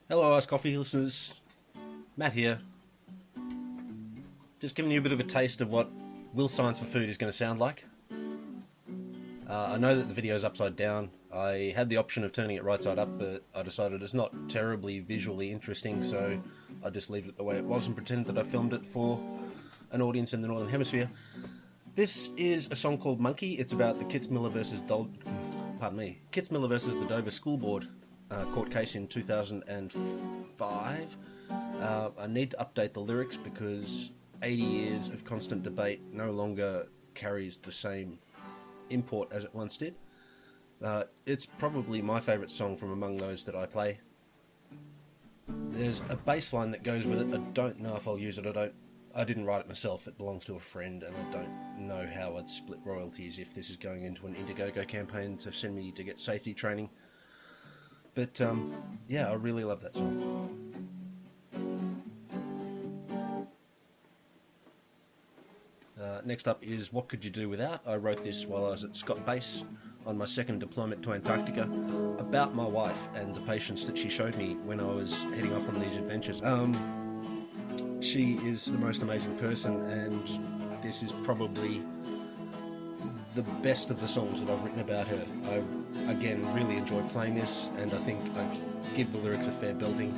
Hello, Ice Coffee listeners. Matt here. Just giving you a bit of a taste of what Will Science for Food is going to sound like. I know that the video is upside down. I had the option of turning it right side up, but I decided it's not terribly visually interesting, so I just leave it the way it was and pretend that I filmed it for an audience in the Northern Hemisphere. This is a song called Monkey. It's about the Kitzmiller versus the Dover School Board court case in 2005. I need to update the lyrics because 80 years of constant debate no longer carries the same import as it once did. It's probably my favourite song from among those that I play. There's a bass line that goes with it. I don't know if I'll use it. I didn't write it myself. It belongs to a friend, and I don't know how I'd split royalties if this is going into an Indiegogo campaign to send me to get safety training. But yeah, I really love that song. Next up is What Could You Do Without? I wrote this while I was at Scott Base on my second deployment to Antarctica, about my wife and the patience that she showed me when I was heading off on these adventures. She is the most amazing person, and this is probably the best of the songs that I've written about her. I, again, really enjoy playing this, and I think I give the lyrics a fair belting.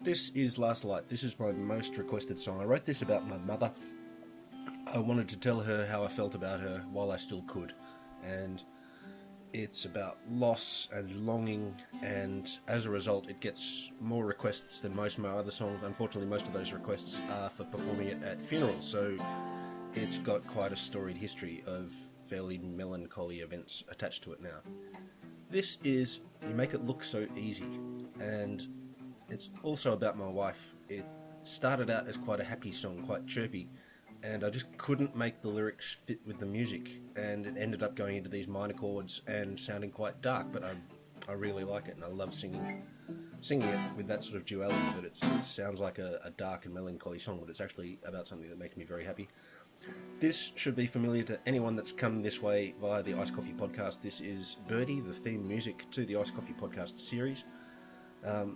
This is Last Light. This is my most requested song. I wrote this about my mother. I wanted to tell her how I felt about her while I still could. And it's about loss and longing, and as a result it gets more requests than most of my other songs. Unfortunately, most of those requests are for performing it at funerals, so it's got quite a storied history of fairly melancholy events attached to it now. This is You Make It Look So Easy, and it's also about my wife. It started out as quite a happy song, quite chirpy, and I just couldn't make the lyrics fit with the music, and it ended up going into these minor chords and sounding quite dark, but I really like it, and I love singing it with that sort of duality, that it sounds like a dark and melancholy song, but it's actually about something that makes me very happy. This should be familiar to anyone that's come this way via the Ice Coffee podcast. This is Birdie, the theme music to the Ice Coffee podcast series.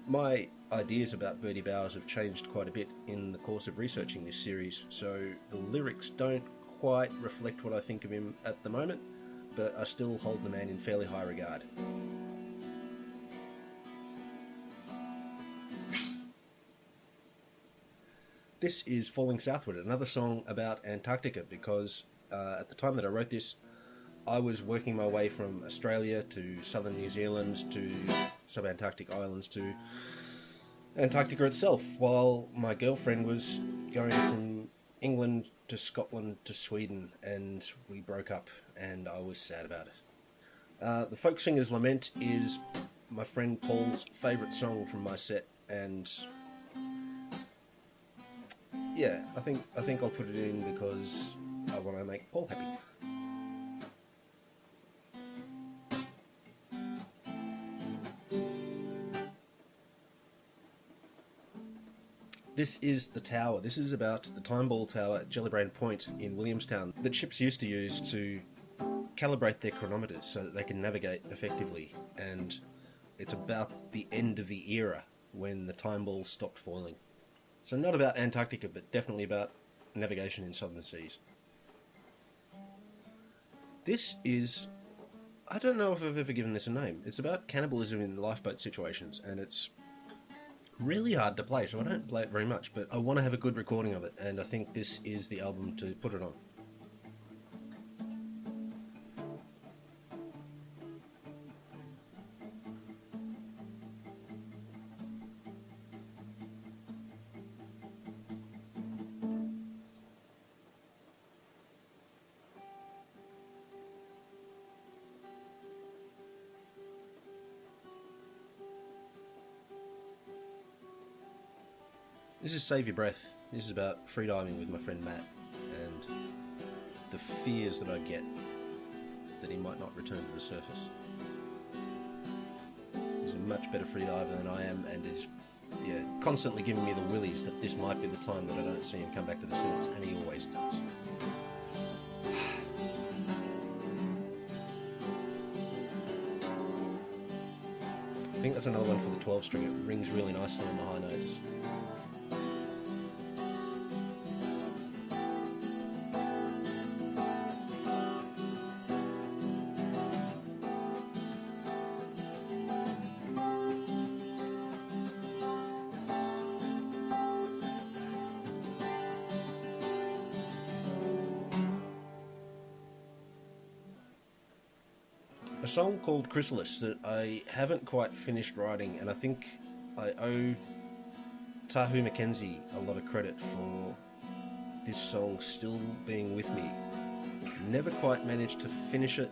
My ideas about Bertie Bowers have changed quite a bit in the course of researching this series, so the lyrics don't quite reflect what I think of him at the moment, but I still hold the man in fairly high regard. This is Falling Southward, another song about Antarctica, because at the time that I wrote this, I was working my way from Australia to southern New Zealand to subantarctic islands to Antarctica itself, while my girlfriend was going from England to Scotland to Sweden, and we broke up, and I was sad about it. The Folk Singer's Lament is my friend Paul's favourite song from my set, and yeah, I think I'll put it in because I want to make Paul happy. This is The Tower. This is about the time ball tower at Gellibrand Point in Williamstown that ships used to use to calibrate their chronometers so that they can navigate effectively. And it's about the end of the era when the time ball stopped falling. So not about Antarctica, but definitely about navigation in southern seas. This is... I don't know if I've ever given this a name. It's about cannibalism in lifeboat situations, and it's really hard to play, so I don't play it very much, but I want to have a good recording of it, and I think this is the album to put it on. This is Save Your Breath. This is about freediving with my friend Matt and the fears that I get that he might not return to the surface. He's a much better freediver than I am, and is constantly giving me the willies that this might be the time that I don't see him come back to the surface, and he always does. I think that's another one for the 12 string. It rings really nicely on the high notes. A song called Chrysalis that I haven't quite finished writing, and I think I owe Tahu Mackenzie a lot of credit for this song still being with me. Never quite managed to finish it,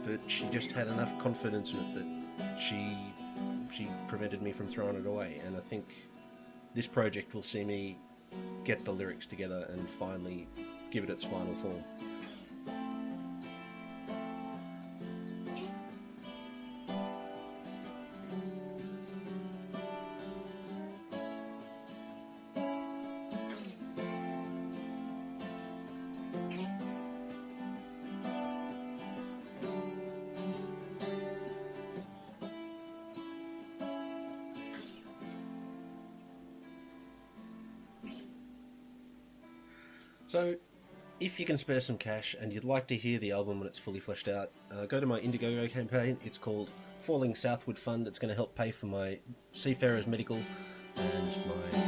but she just had enough confidence in it that she prevented me from throwing it away, and I think this project will see me get the lyrics together and finally give it its final form. So, if you can spare some cash and you'd like to hear the album when it's fully fleshed out, go to my Indiegogo campaign. It's called Falling Southward Fund. It's going to help pay for my seafarer's medical and my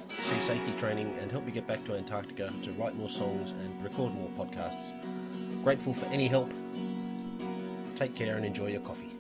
sea safety training, and help me get back to Antarctica to write more songs and record more podcasts. Grateful for any help. Take care and enjoy your coffee.